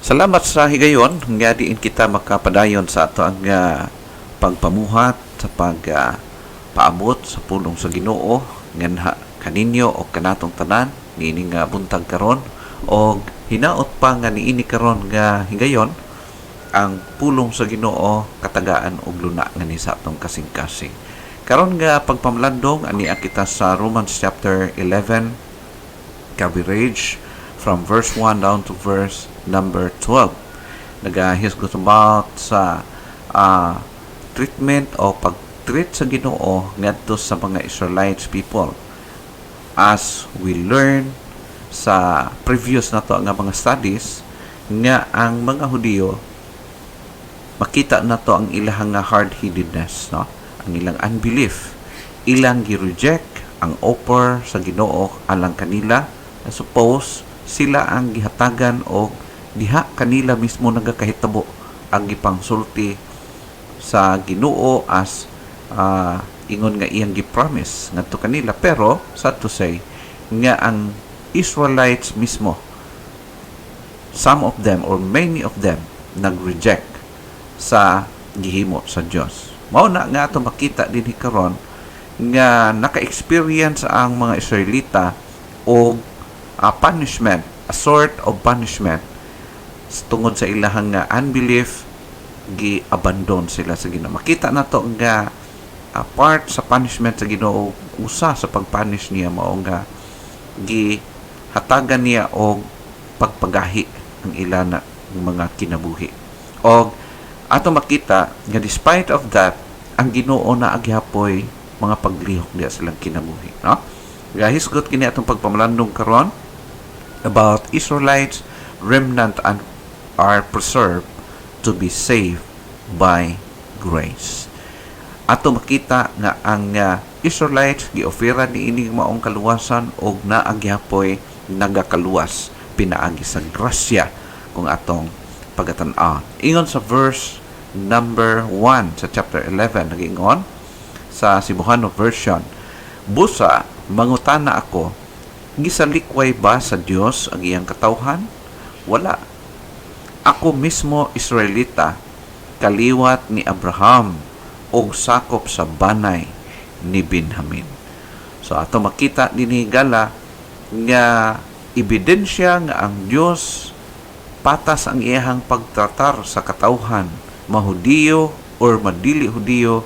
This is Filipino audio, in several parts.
Salamat sa higayon nga diin kita makapadayon sa ato ang pagpamuhat sa paabot sa pulong sa Ginoo nganha kaninyo o kanatong tanan niini nga buntag karon o hinaot pa nga niini karon nga higayon ang pulong sa Ginoo katagaan og luna nga ni sa atong kasing-kasing. Karon nga pagpamlandong ani kita sa Romans chapter 11 coverage from verse 1 down to verse number 12. Nagahisgot about sa treatment o pag-treat sa Ginoo ngadto sa mga Israelites people. As we learn sa previous nato nga mga studies nga ang mga Hudiyo makita nato ang ilang nga hard-headedness, no? Ang ilang unbelief, ilang gi-reject ang offer sa Ginoo alang kanila. Suppose sila ang gihatagan o diha kanila mismo nagakahitabo ang gipangsulti sa Ginoo as ingon nga iyang gipromise ngadto kanila, pero sad to say nga ang Israelites mismo, some of them or many of them nag-reject sa gihimo sa Dios. Mao na nga ato makita dinhi karon nga naka-experience ang mga Israelita og punishment, a sort of punishment tungod sa ilahang nga unbelief, gi-abandon sila sa Ginoo. Makita nato nga part sa punishment sa Ginoo, usa sa pagpunish niya mao nga gihatagan niya og pagpagahi ang ilan mga kinabuhi. Og ato makita nga despite of that, ang Ginoo na agyapoy mga paglihok diya silang kinabuhi, no? Gahisgot kini atong pagpamalandong karon about Israelites remnant and are preserved to be saved by grace. Ato makita nga ang Israelites giofera ni ining maong kaluwasan og naagyapoy nagakaluwas pinaagi sa grasya kung atong pagatan-an. Ingon sa verse number 1 sa chapter 11 nagingon sa Cebuano version, busa mangutana ako, gisalikway ba sa Dios ang iyang katawhan? Wala. Ako mismo Israelita, kaliwat ni Abraham og sakop sa banay ni Benjamin. So ato makita dinhi gala nga ebidensya nga ang Dios patas ang iyang pagtratar sa katawhan, mahudiyo or madili Hudiyo,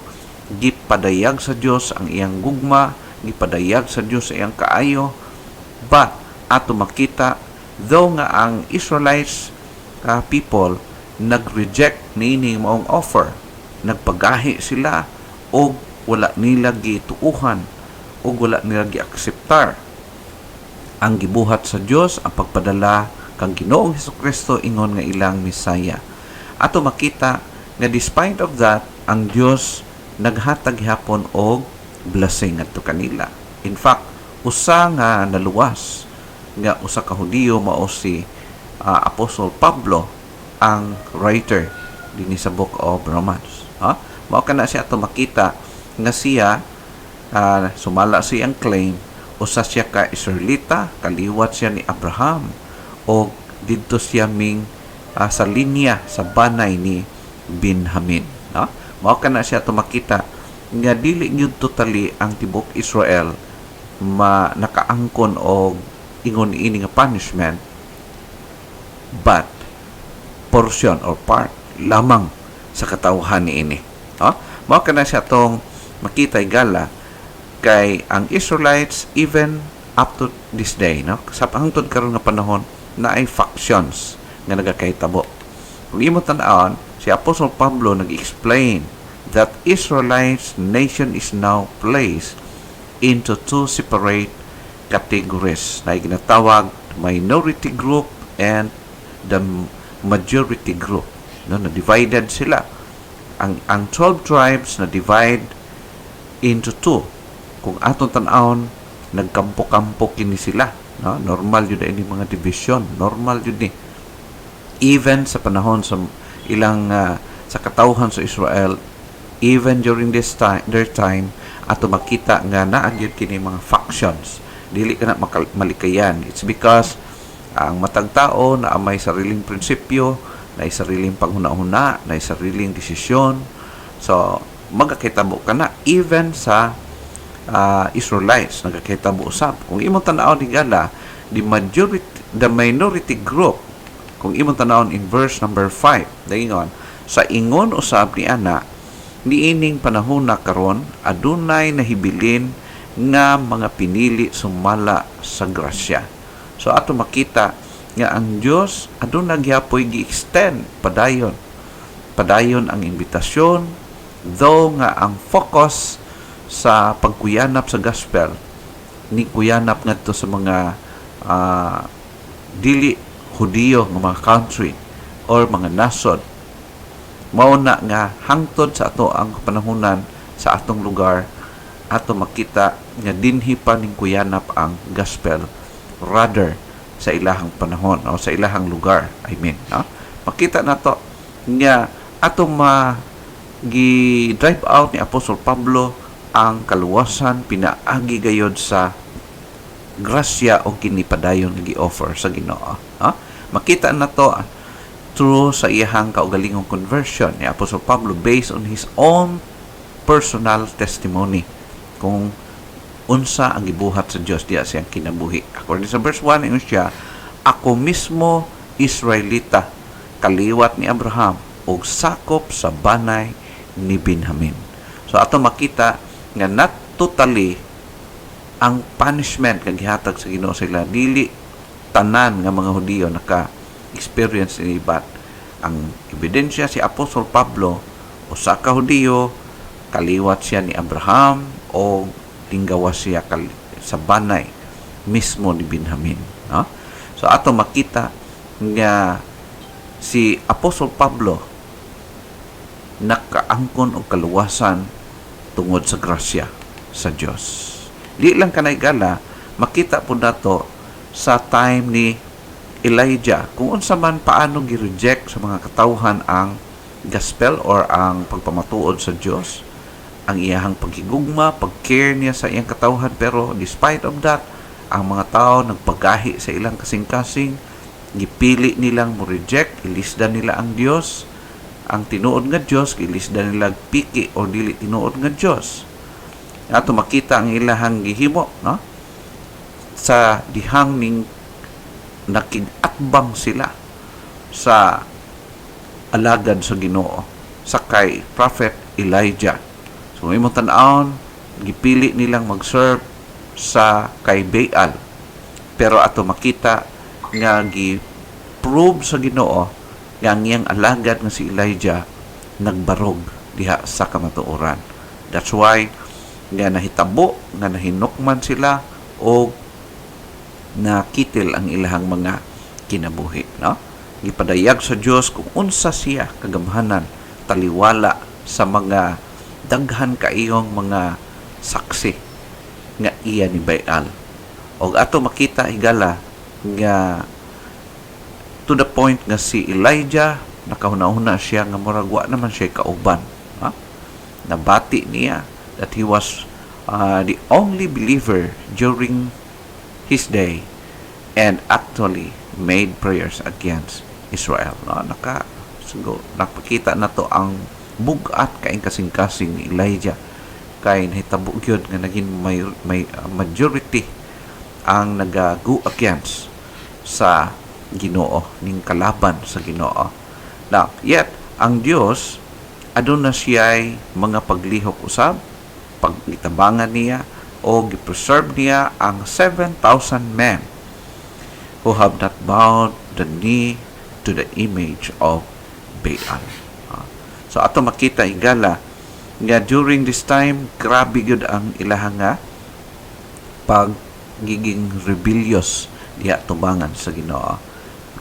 gipadayag sa Dios ang iyang gugma, gipadayag sa Dios ang iyang kaayo. But ato makita though nga ang Israelites people nag-reject niining maong offer, nagpagahi sila o wala nila gituuhan o wala nila giakseptar ang gibuhat sa Dios, ang pagpadala kang Ginoong Hesukristo ingon nga ilang Misaya. Ato makita nga despite of that, ang Dios naghatag hapon og blessing adto kanila. In fact, usa nga naluwas nga usa ka Hudiyo mao si Apostle Pablo ang writer dinhi sa Book of Romans. Mao kana siya ato makita nga siya sumala siyang claim usa siya ka Israelita, kaliwat siya ni Abraham o didto siya ming sa linya sa banay ni Benjamin. Mao kana siya ato makita nga dili gyud totally ang tibok Israel nakaangkon og ingon ini nga punishment, but portion or part lamang sa katawhan niini. Mao kana siya tong makita gala kay ang Israelites even up to this day, no? Sa hangtod karon nga panahon na ay factions nga nagakahitabo. Kung imo tan-awon, si Apostle Pablo nag-explain that Israelites nation is now placed into two separate categories na ginatawag minority group and the majority group. No, na-divided sila. Ang 12 tribes na divide into two. Kung atong tan-awon, nagkampo-kampo kini sila. No? Normal yun ini mga division. Normal yun ni. Even sa panahon sa ilang sa katawhan sa Israel, even during their time, ato makita nga naa gyud kini mga factions, dili kana malikayan. It's because Ang matag tao na may sariling prinsipyo, na sariling panghuna-huna, na sariling desisyon. So, magkakitabo ka na even sa Israelites, nagkakitabo usab. Kung imong tan-awon ni gala, the minority group, kung imong tan-awon in verse number 5, daingon, sa ingon usab ni ana, niining panahon na karon adunay nahibilin nga mga pinili sumala sa grasya. So ato makita nga ang Dios aduna gyapoy gi-extend padayon ang imbitasyon, though nga ang focus sa pagkuyanap sa gospel ni kuyanap ngadto sa mga dili Hudiyo nga mga country or mga nasod. Mao na nga hangtod sa ato ang panahunan sa atong lugar, ato makita nga dinhi pa ning kuyanap ang gospel rather sa ilahang panahon o sa ilahang lugar. I mean, no? Makita nato nga ato gi-drive out ni Apostol Pablo ang kaluwasan pinaagi gayod sa grasya o kinipadayon nga gi-offer sa Ginoo. Makita nato through sa iyahang kaugalingong conversion ni Apostol Pablo based on his own personal testimony kung unsa ang gibuhat sa Dios diya siyang kinabuhi. According sa verse 1, ingon siya, ako mismo Israelita, kaliwat ni Abraham ug sakop sa banay ni Benjamin. So ato makita nga not totally ang punishment nga gihatag sa Ginoo sa ila, dili tanan nga mga Hudiyo naka-experience ni but ang ebidensya si Apostol Pablo usa ka Hudiyo, kaliwat siya ni Abraham o tinggawas siya sa banay mismo ni Benjamin. No? So ato makita nga si Apostol Pablo nakaangkon og kaluwasan tungod sa grasya sa Dios. Di lang kanay gala, makita po nato sa time ni Elijah kung unsa man paano gi-reject sa mga katawhan ang gospel or ang pagpamatuod sa Dios, ang iyahang pagigugma, pag-care niya sa iyang katawhan, pero despite of that, ang mga tao nagpagahi sa ilang kasing-kasing, gipili nilang mo-reject, ilisdan nila ang Dios, ang tinuod nga Dios, ilisdan nila piki o dili tinuod nga Dios. Ato makita ang ilahang gihimo, no? Sa dihang ning nakigatbang sila sa alagad sa Ginoo sa kay Prophet Elijah. So imong tan-awon, gipili nilang mag-serve sa kay Baal. Pero ato makita nga gi-prove sa Ginoo nga ang iyang alagad nga si Elijah nagbarog diha sa kamatuoran. That's why nga nahitabo nga nahinukman sila o nakitil ang ilahang mga kinabuhi, no? Gipadayag sa Dios kung unsa siya kagamhanan taliwala sa mga daghan kaiyong mga saksi nga iya ni Baal. Og ato makita higala nga to the point nga si Elijah nakahuna-huna siya nga murag wa naman siya kauban, ha? Nabati niya that he was the only believer during his day and actually made prayers against Israel. No? Nakapakita na to ang bugat kaing kasing-kasing ni Elijah kay nahitabo gyud nga naging may majority ang nagago against sa Ginoo, ning kalaban sa Ginoo. Now, yet ang Dios aduna siya'y mga paglihok usab, pagitabangan niya o gipreserve niya ang 7,000 men who have not bowed the knee to the image of Baal. So ato makita higala nga during this time grabe gyud ang ilahang nga pagiging rebellious diha tubangan sa Ginoo.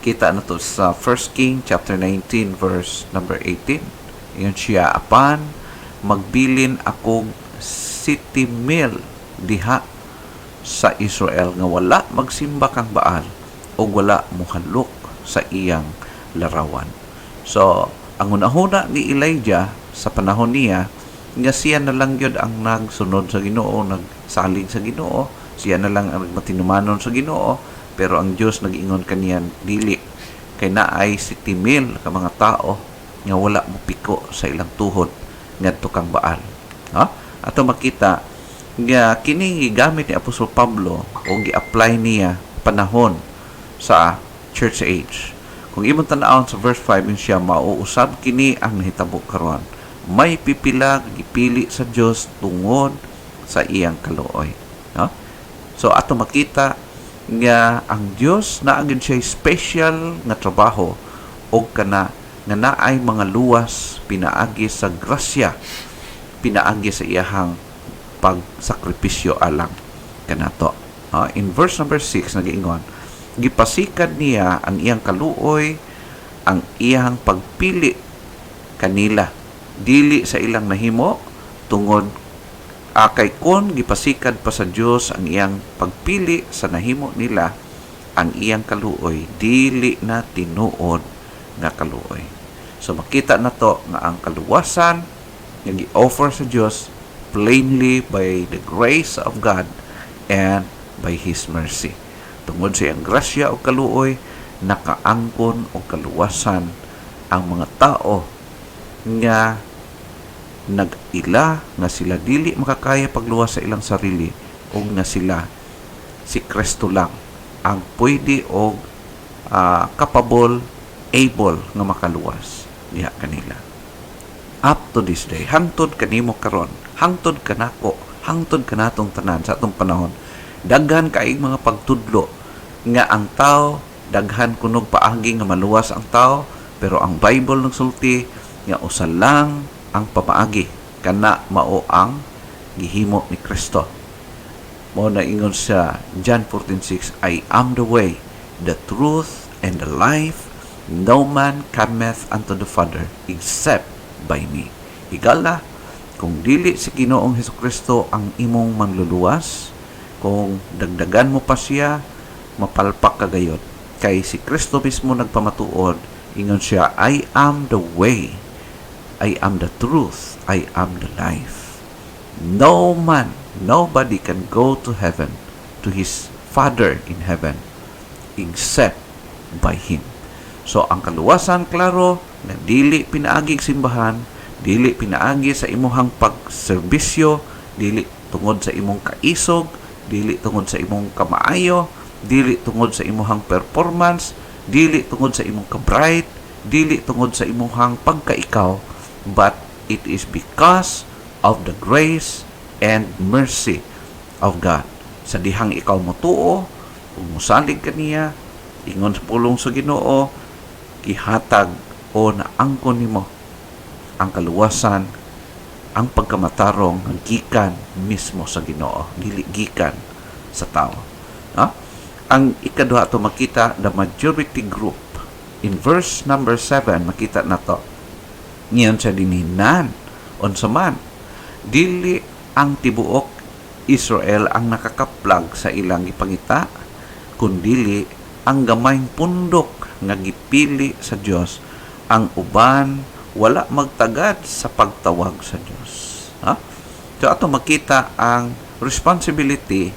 Kita na to sa 1 King chapter 19 verse number 18. Iyon siya, apan magbilin akong 70,000 diha sa Israel nga wala magsimba kang Baal o wala muhalok sa iyang larawan. So, ang unahuna ni Elijah sa panahon niya nga siya na lang yun ang nagsunod sa Ginoo, nagsalig sa Ginoo, siya na lang ang matinumanon sa Ginoo, Pero ang Dios nag-ingon kaniyan dili, kay naay si timil ka mga tao nga wala mo piko sa ilang tuhod ngadto kang Baal. Ha? Ato makita nga kini gigamit ni Apostol Pablo o gi-apply niya panahon sa church age. Kung imong tan-awon sa verse 5 siya, mauusab kini ang nahitabo karon. May pipila gipili sa Dios tungod sa iyang kaluoy. No? So ato makita nga ang Dios naagin siya special nga trabaho o kana nga naay mga luwas pinaagi sa grasya, pinaagi sa iyahang pagsakripisyo alang kanato. In verse number 6 nag-ingon, gipasikan niya ang iyang kaluoy, ang iyang pagpili kanila dili sa ilang nahimo tungod kay kon gipasikad pa sa Dios ang iyang pagpili sa nahimo nila, ang iyang kaluoy dili na tinuod nga kaluoy. So makita na to nga ang kaluwasan nga gi-offer sa Dios plainly by the grace of God and by His mercy. Tungod sa iyang grasya o kaluoy, nakaangkon o kaluwasan ang mga tao nga nag-ila nga sila dili makakaya pagluwas sa ilang sarili o nga sila si Kristo lang ang pwede o capable, able nga makaluwas diha kanila. Up to this day, hangtod kanimo karon, hangtod kanako, hangtod kanatong tanan sa atong panahon, daghan kaayong mga pagtudlo nga ang tao, daghan kunog paagi nga maluwas ang tao, pero ang Bible nagsulti nga usa lang ang pamaagi, kana mao ang gihimo ni Kristo. Mo na ingon sa John 14:6, I am the way, the truth, and the life. No man cometh unto the Father except by me. Higala, kung dili si Ginoong Hesukristo ang imong manluluwas, kung dagdagan mo pa siya, mapalpak ka gayud. Kay si Kristo mismo nagpamatuod, ingon siya, I am the way, I am the truth, I am the life. No man, nobody can go to heaven, to his Father in heaven, except by Him. So, ang kaluwasan, klaro, na dili pinaagi simbahan, dili pinaagi sa imuhang pagserbisyo, dili tungod sa imong kaisog, dili tungod sa imong kamaayo, dili tungod sa imuhang performance, dili tungod sa imong ka-bright, dili tungod sa imuhang pagkaikaw, but it is because of the grace and mercy of God. Sa dihang ikaw motuo, kung musalig ka niya, ingon sa pulong sa Ginoo, gihatag o naangkon nimo ang kaluwasan, ang pagkamatarong ng gikan mismo sa Ginoo, dili gikan sa tao. Ang ikaduha to makita, the majority group. In verse number 7, makita na to. Ngayon siya dininan, unsa man, dili ang tibuok Israel ang nakakaplag sa ilang ipangita, kundili ang gamayng pundok nga gipili sa Dios, ang uban wala magtagad sa pagtawag sa Dios. So ato makita ang responsibility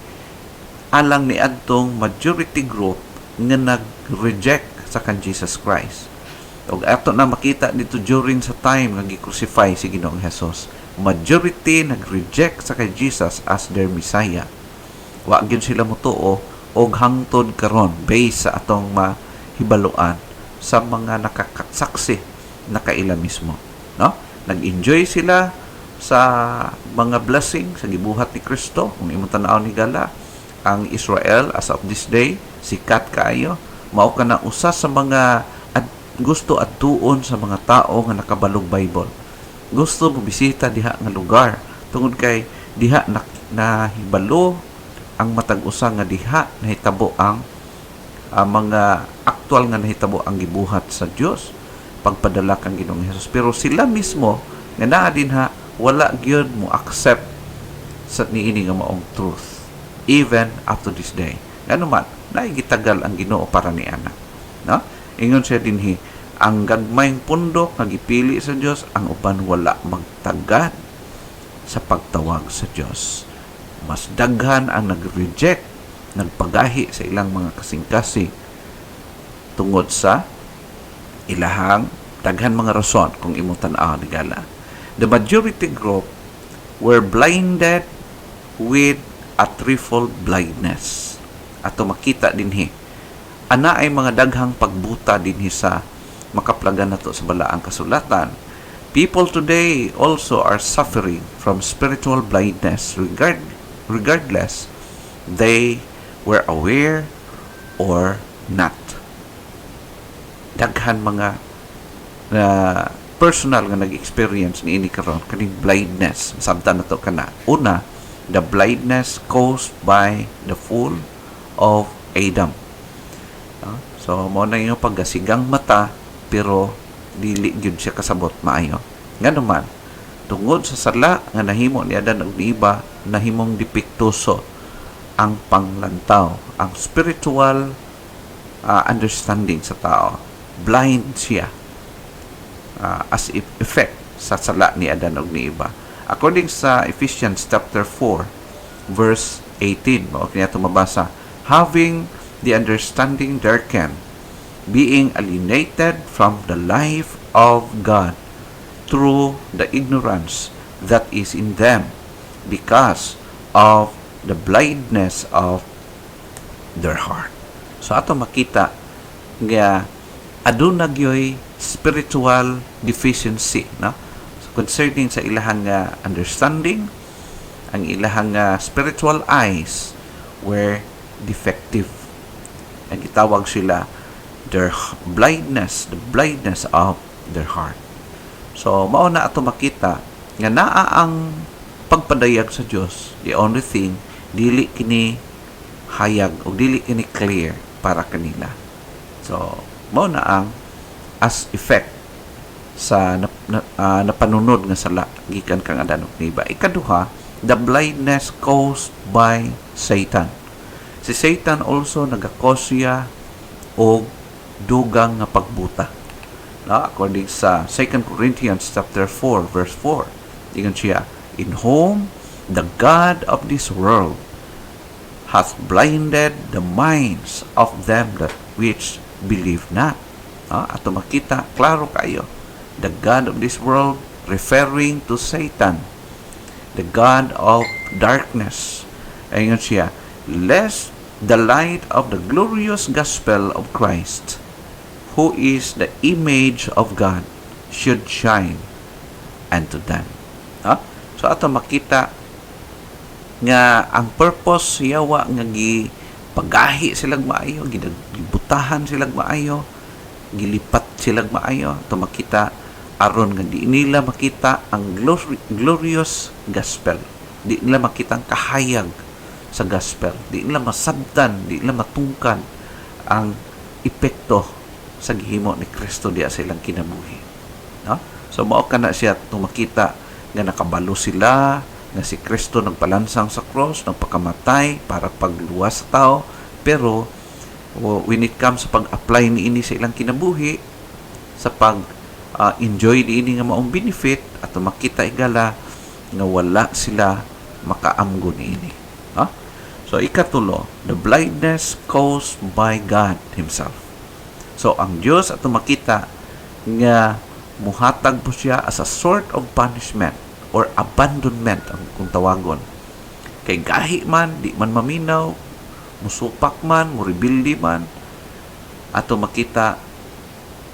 alang ni adtong majority group nga nag-reject sa kan Jesus Christ. Og ato na makita dito during sa time nga gi-crucify si Ginoong Hesus, majority nag-reject sa kay Jesus as their Messiah. Wa gyud sila motuo og hangtod karon based sa atong mahibaluan sa mga nakakasaksi na kaila mismo, no? Nag-enjoy sila sa mga blessing sa gibuhat ni Kristo. Kung imong tan-aw ni gala, ang Israel as of this day sikat kaayo, mao kana usa sa mga gusto adtuon sa mga tao nga nakabalog Bible. Gusto mo bisita diha nga lugar tungod kay diha nahibalo ang matag usa nga diha nahitabo ang mga aktual nga nahitabo ang gibuhat sa Dios pagpadala kang Ginoong Hesus. Pero sila mismo nga naa dinha wala gyud mo accept sa niini nga maong truth even up to this day. Ngano man naigitagal ang Ginoo para ni ana, no? Ingon siya dinhi, ang gagmayng pundok nga gipili sa Dios, ang uban wala magtagad sa pagtawag sa Dios. Mas daghan ang nag-reject nagpagahi sa ilang mga kasing-kasing tungod sa ilahang daghan mga rason kung imong tan-aw digala. The majority group were blinded with a threefold blindness. Ato makita dinhi ana ay mga daghang pagbuta dinhi sa makaplagan nato sa balaang kasulatan. People today also are suffering from spiritual blindness regardless they were aware or not. Daghan mga personal nga nag-experience ni ini karon kaning blindness. Sabtan nato kana. Una, the blindness caused by the fall of Adam. So mo na yung pagasigang mata pero dili gyud siya kasabot maayo. Nga naman tungod sa sala nga nahimo ni Adan ug ni Eva, nahimong depektoso ang panglantaw, ang spiritual understanding sa tao. Blind siya as effect sa sala ni Adan ug ni Eva. According sa Ephesians chapter 4 verse 18, mao kini ato mabasa, having the understanding darkened, being alienated from the life of God through the ignorance that is in them because of the blindness of their heart. So ato makita nga aduna gyoy spiritual deficiency, no? So, concerning sa ilahang understanding, ang ilahang spiritual eyes were defective. Ang gitawag sila the blindness of their heart. So mao na ato makita nga naa ang pagpadayag sa Dios. The only thing, dili kini hayag o dili kini clear para kanila. So mao na ang as effect sa napanunod nga sala gikan kang Adan ug Eva. Ikaduha, the blindness caused by Satan. Si Satan also nagakosya og dugang nga pagbuta. According sa 2 Corinthians chapter 4 verse 4, ingon siya, in whom the God of this world hath blinded the minds of them that which believe not. Ato makita klaro kayo, the God of this world referring to Satan, the God of darkness. Ingon siya, lest the light of the glorious gospel of Christ, who is the image of God, should shine unto them. So ato makita nga ang purpose yawa nga gipagahi silang maayo, gibutahan silang maayo, gilipat silang maayo. Ato makita aron nga di nila makita ang glorious gospel, di nila makita ang kahayag sa gospel, di nila masabtan, di nila matungkan ang epekto sa gihimo ni Kristo diya sa ilang kinabuhi. So mao kana siya tumakita nga nakabalo sila nga si Kristo nagpalansang sa cross, nagpakamatay para pagluwas sa tao, pero when it comes sa pag-apply niini sa ilang kinabuhi, sa pag-enjoy niini nga maong benefit, at makita igala nga wala sila makaamgo niini. So ikatulo, the blindness caused by God Himself. So ang Dios ato makita nga muhatag po siya as a sort of punishment or abandonment ang kung tawagon. Kay gahi man, di man maminaw, musupak man, muribildi man, ato makita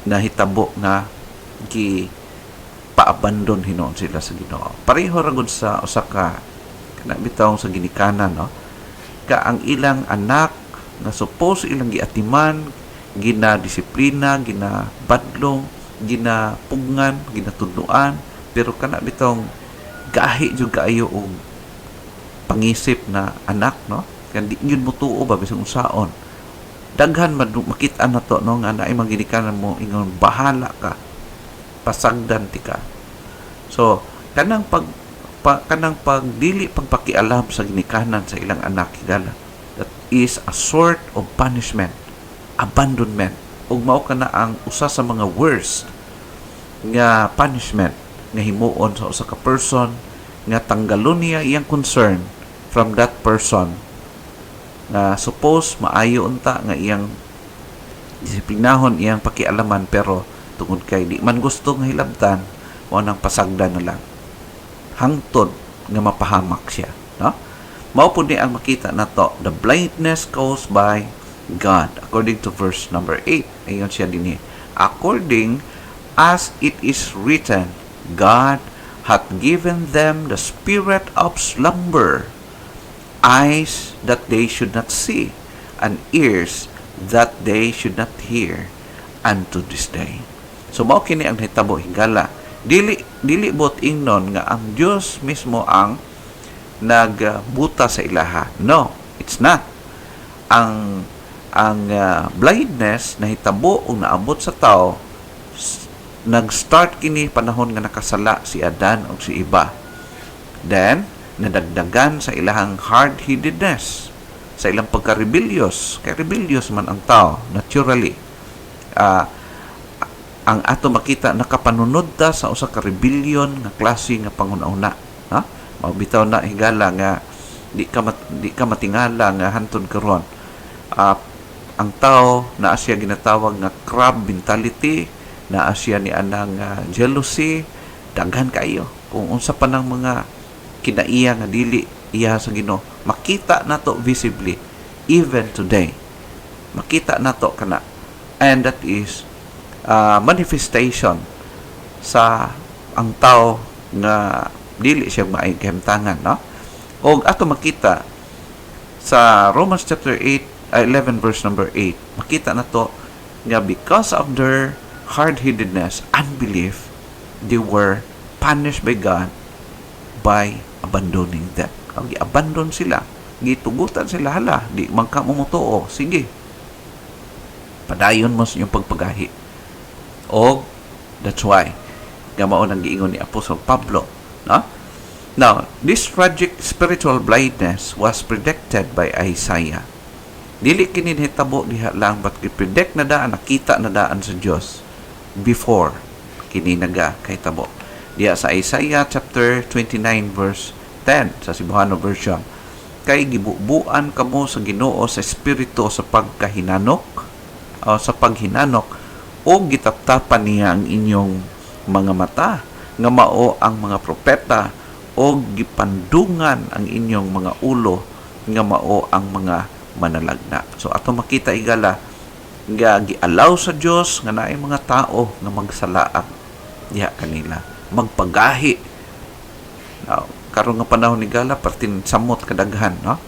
na hitabo na paabandon hinon sila sa Ginoo. Pareho ra gud sa usa ka kana bitaw sa ginikanan, no? Ka ang ilang anak nga suppose ilang giatiman, gina-disiplina, gina-badlong, gina-pugngan, gina-tudloan, pero kana bitong gahi jud kaayo og pangisip na anak, no? Kan di yun mo tuo ba bisag unsaon. Daghan makita na to, no, nga naay maginikanan mo ingon bahala ka, pasagdan ti ka. So kanang pagdili pagpakialam sa ginikanan sa ilang anak higala, that is a sort of punishment, abandonment, ug mao kana ang usa sa mga worst nga punishment nga himuon sa usa ka person nga tanggalon niya iyang concern from that person nga suppose maayo unta nga iyang disiplinahon, iyang pakialaman, pero tungod kay di man gusto nga hilabtan, mo nang pasagda na lang hangtod nga mapahamak siya, no? Mao pud ni ang makita nato, the blindness caused by God, according to verse number 8. Ayon siya dinhi, according as it is written, God hath given them the spirit of slumber, eyes that they should not see, and ears that they should not hear unto this day. So mao kini ang hitabo higala, dili bot ingnon nga ang Dios mismo ang nagbuta sa ilaha. No, it's not. Ang blindness na hitabo o naabot sa tao, nag-start kini panahon nga nakasala si Adan o si Eva. Then nadagdagan sa ilahang hard-headedness, sa ilang pagka-rebellious. Kay rebellious man ang tao naturally. Ang ato makita nakapanunod ta sa usa ka rebellion nga klase nga panguna-una, ha? Mabitaw na higala nga di ka matingala nga hantod karon. Ang tao naa siya ginatawag nga crab mentality, naa siya ni anang jealousy, daghan kayo kung unsa pa nang mga kinaiya nga dili iya sa Ginoo. Makita nato visibly even today. Makita nato kana, and that is manifestation sa ang tao nga dili siya maayong kahimtangan, no? O ato makita sa Romans chapter 11 verse number 8, makita na to nga because of their hard-headedness, unbelief, they were punished by God by abandoning them. Ang i-abandon sila, gitugutan sila, hala, di man ka mumutuo, sige, padayon mo sa inyong pagpagahi. O that's why gamao nang giingon ni Apostle Pablo, no? Now, this tragic spiritual blindness was predicted by Isaiah. Dili kini hitabo diha lang, but i-predict na daan, nakita na daan sa Dios before kini naga kahitabo. Diya sa Isaiah chapter 29 verse 10 sa Cebuano version, kay gibubuan kamo sa Ginoo sa espiritu sa pagkahinanok o sa paghinanok, o gitaptapan niya ang inyong mga mata nga mao ang mga propeta, o gipandungan ang inyong mga ulo nga mao ang mga manalagna. So ato makita igala nga gialaw sa Dios nga naay mga tao nga magsalaat diha kanila, magpagahi. Now, karon nga panahon ni gala pertin samot kadaghan, no?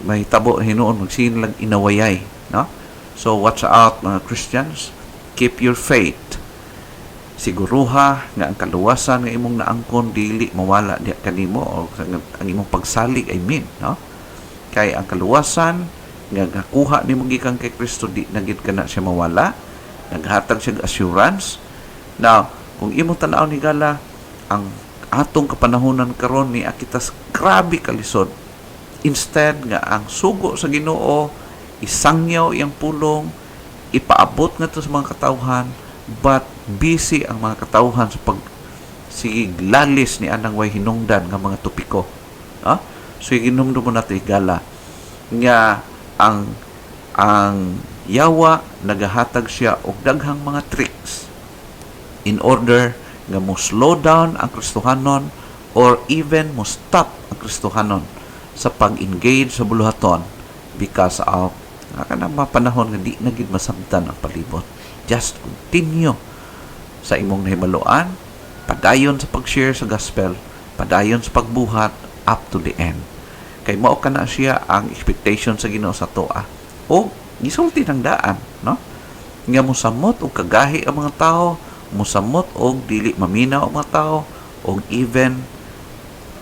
Mahitabo hinuon magsilag inawayay, no? So watch out mga Christians, keep your faith. Siguruha nga ang kaluwasan nga imong naangkon dili mawala diha kanimo, o ang imong pagsalig, no? Kay ang kaluwasan nga nakuha nimo gikan kay Kristo, di na gid kana siya mawala, naghatag siya assurance. Now, kung imong tan-aw ni gala ang atong kapanahonan karon ni akitas grabe kalisod, instead nga ang sugo sa Ginoo isangyaw iyang pulong, ipaabot nga to sa mga katawhan, but busy ang mga katawhan sa siglalis ni anang way hinungdan nga mga topiko. So iginumdum mo nato igala nga ang yawa nagahatag siya og daghang mga tricks in order nga mo slow down ang Kristohanon, or even mo stop ang Kristohanon sa pag-engage sa buluhaton because of kanang mga panahon nga di na gid masabtan ang palibot. Just continue sa imong nahimaluan, padayon sa pag-share sa gospel, padayon sa pagbuhat up to the end. Kay mao kana siya ang expectation sa Ginoo sa toa. O gisulti ng daan, no? Nga mosamot og kagahi ang mga tao, mosamot og dili maminaw ang mga tao, og even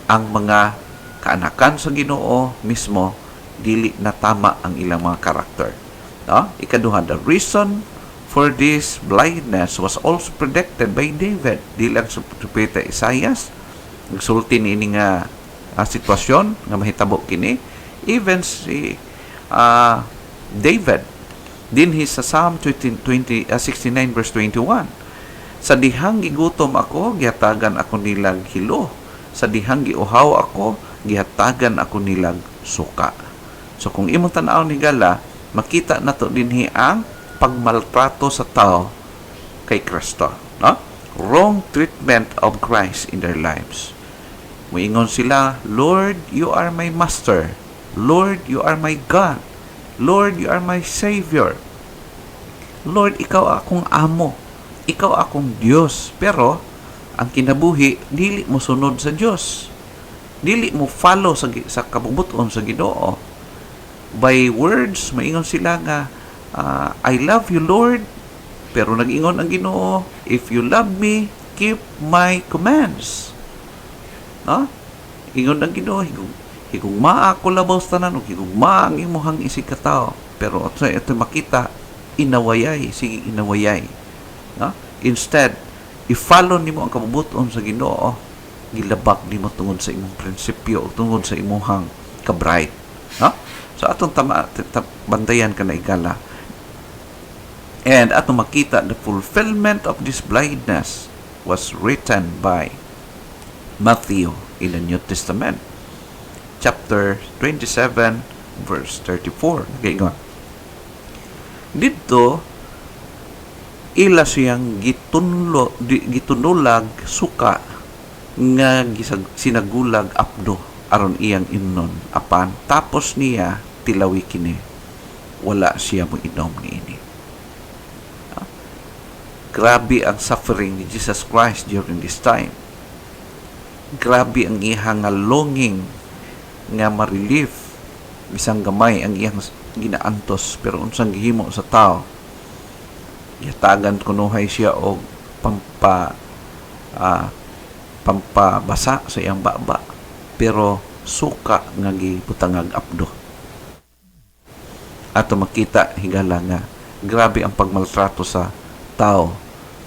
ang mga kaanakan sa Ginoo mismo dili na tama ang ilang mga karakter, no? Ikaduha, the reason for this blindness was also predicted by David. Di lang sa propeta Isaias nagsulti niini nga sitwasyon nga mahitabo kini, even si David dinhi sa Psalm 69 verse 21, sa dihang gigutom ako, gihatagan ako nilag hilo, sa dihang giuhaw ako, gihatagan ako nilag suka. So kung imong tan-aw ni gala, makita nato dinhi ang pagmaltrato sa tao kay Kristo, no? Wrong treatment of Christ in their lives. Muingon sila, Lord, you are my master. Lord, you are my God. Lord, you are my Savior. Lord, ikaw akong amo. Ikaw akong Diyos. Pero, ang kinabuhi, dili mo sunod sa Diyos. Dili mo follow sa kabubuton sa Ginoo. By words, maingon sila nga, I love you, Lord. Pero nag-ingon ang Ginoo, if you love me, keep my commands. No? Ingon ang Ginoo, higugma ako labaw sa tanan, higugma ang imuhang isig katao. Pero ito makita, inawayay, sige inawayay. No? Instead, i-follow nimo ang kabubuton sa Ginoo, gilabak nimo tungod sa imong prinsipyo, tungod sa imuhang kabright. No? So atong bantayan ka na igala. And atong makita, the fulfillment of this blindness was written by Matthew in the New Testament. Chapter 27, verse 34. Gayon. Dito, ila siyang gitunulag suka nga sinagulag apdo aron iyang imnon apan tapos niya tilawi kini wala siya mo inom niini. Grabe ang suffering ni Jesus Christ during this time. Grabe ang iyang longing nga ma-relieve bisang gamay ang iyang ginaantos pero unsang gihimo sa tao yatagan kunuhay siya og pampabasa sa iyang baba pero suka nga gibutangag apdo. Ato makita higala nga grabe ang pagmaltrato sa tao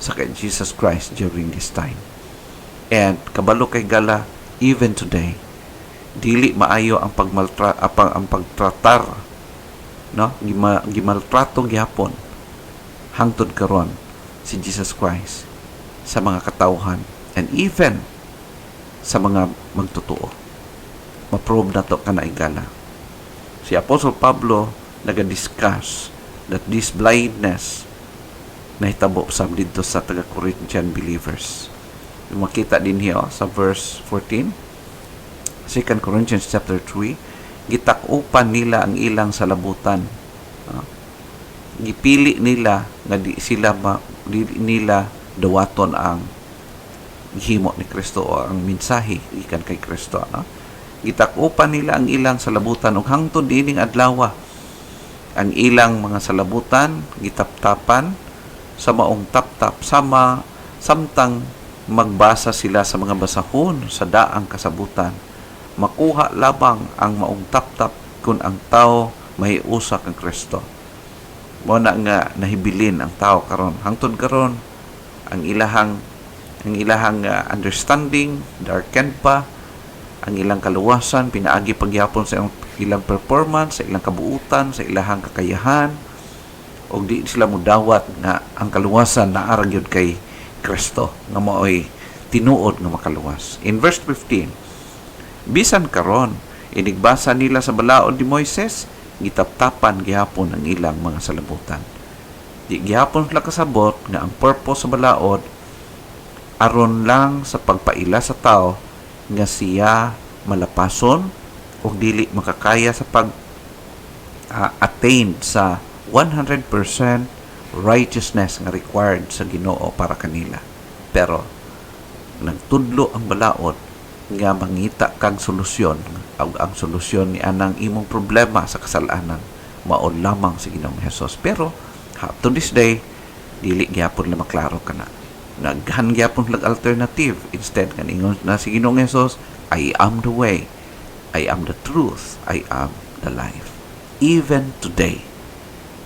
sa kay Jesus Christ during this time. And kabalo kay gala even today dili maayo ang pagtratar, no? Gimaltrato gyapon hangtod karon si Jesus Christ sa mga katawhan and even sa mga magtotoo. Ma-probe na to kana igala. Si Apostle Pablo naga-discuss that this blindness nahitabo sab dito sa taga-Corinthian believers. Makita din hiyo sa verse 14, 2 Corinthians chapter 3, gitakupan nila ang ilang salabutan. Gipili nila nga di nila dawaton ang himo ni Kristo o ang mensahe gikan kay Kristo. Gitakupan nila ang ilang salabutan ug hangtod dining adlaw ang ilang mga salabutan gitaptapan sa maong taptap samtang magbasa sila sa mga basahon sa daang kasabutan. Makuha labang ang maong taptap kung ang tao mahiusa kang Kristo. Mo na nga nahibilin ang tao karon. Hangtod karon ang ilahang understanding darkened pa, ang ilang kaluwasan pinaagi pagyapon sa ilang performance, sa ilang kabuutan, sa ilang kakayahan, o di sila mudawat nga ang kaluwasan na aragyod kay Kristo nga maoy tinuod nga makaluwas. In verse 15, bisan karon inigbasa nila sa balaod ni Moises, gitaptapan gihapon ang ilang mga salabutan. Di gihapon sila kasabot nga ang purpose sa balaod aron lang sa pagpaila sa tao nga siya malapason o dili makakaya sa attain sa 100% righteousness nga required sa Ginoo para kanila. Pero nagtudlo ang balaod nga mangita kag solusyon, ang solusyon ni anang imong problema sa kasalanan mao lamang si Ginoong Hesus. Pero up to this day dili gyapon na maklaro kana. Naghan gyapon lag alternative instead kaningon na si Ginoong Hesus, I am the way, I am the truth, I am the life. Even today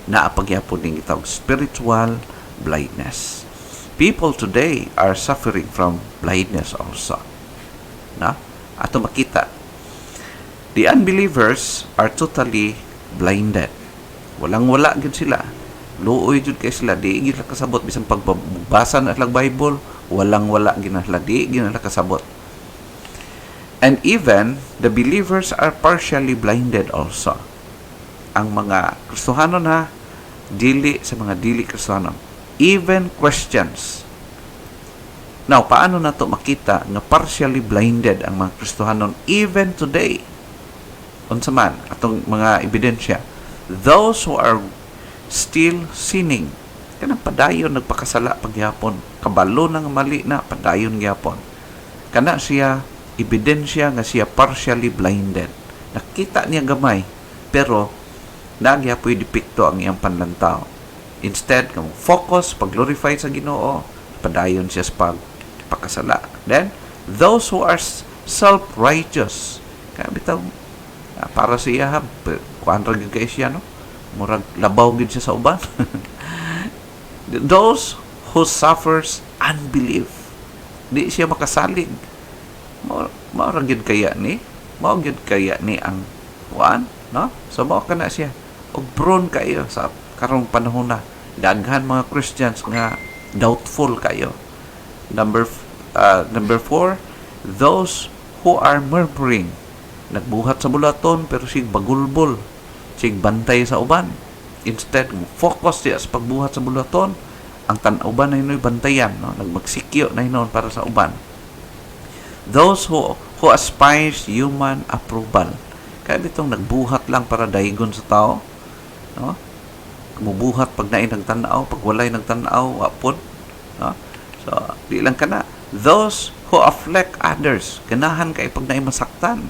naapagyapon ning itawag spiritual blindness. People today are suffering from blindness also. Na? Ato makita. The unbelievers are totally blinded. Walang-wala gid sila. Luoy jud kay sila, di gid kasabot bisan pagbasa na lag Bible, walang-wala gid na sila, di gid na kasabot. And even the believers are partially blinded also. ang mga Kristohanon ha, dili sa mga dili Kristohanon. Even questions. Now, paano na to makita nga partially blinded ang mga Kristohanon even today? Unsa man atong mga ebidensya? Those who are still sinning, kanang padayon nagpakasala pagyapon, kabalo nang mali na padayon gyapon. Kana siya ebidensya nga siya partially blinded. Nakita niya gamay, pero nagyapoy depekto ang iyang panlantaw. Instead, kung focus, pag-glorify sa Ginoo, padayon siya sa pagpakasala. Then, those who are self-righteous, kaya bitaw, para siya, kuhaan rin kayo siya, no? Murag labaw gid siya sa uban. Those who suffers unbelief, di siya makasalig. Mao gid kaya ni ang kuan, no? So mao kana siya. Og prone kayo sa karong panahon na daghan mga Christians nga doubtful kayo. Number 4, those who are murmuring, nagbuhat sa bulaton pero sig bagulbol, sig bantay sa uban. Instead, focus siya sa pagbuhat sa bulaton, ang tan-uban na hinoy bantayan, no? Nagmagsikyo na hinon para sa uban. Those who aspires human approval, kaya bitong nagbuhat lang para daigon sa tao, no? Mubuhat pag nain nagtanaw, pag walay nagtanaw, wapon, no? So, di lang kana. Those who afflict others, ganahan kay pag nain masaktan,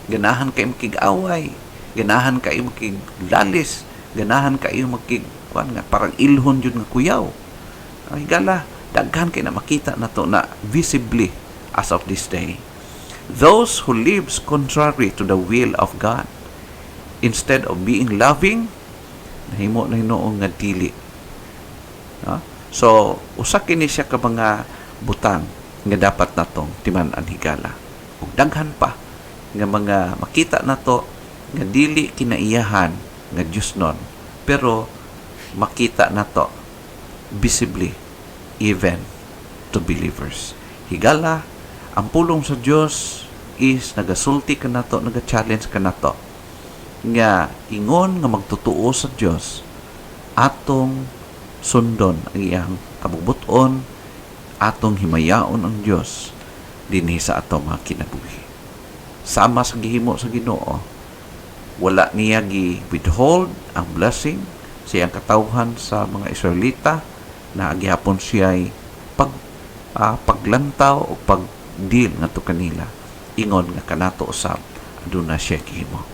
ganahan kay makig-away, ganahan kay makiglalis, ganahan kay kuan nga parang ilhon jud nga kuyaw. Ay gala, daghan kay na makita nato na visibly as of this day. Those who lives contrary to the will of God, instead of being loving, nahimo na hinoong nga dili. No? So, usa kini siya ka mga butang nga dapat natong timan-an higala. Ug daghan pa nga mga makita nato nga dili kinaiyahan nga Dios nun, pero makita nato visibly even to believers. Higala, ang pulong sa Dios is nagasulti ka nato, naga-challenge ka nato nga ingon nga magtutuo sa Dios, atong sundon ang iyang kabubuton, atong himayaon ang Dios dinhi sa atong mga kinabuhi. Sama sa gihimo sa Ginoo, wala niya gi-withhold ang blessing sa iyang katawhan sa mga Israelita na agihapon siya ay paglantaw o pagdeal ngadto kanila. Ingon nga kanato usab aduna siya gihimo.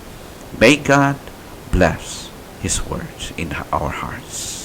May God bless His words in our hearts.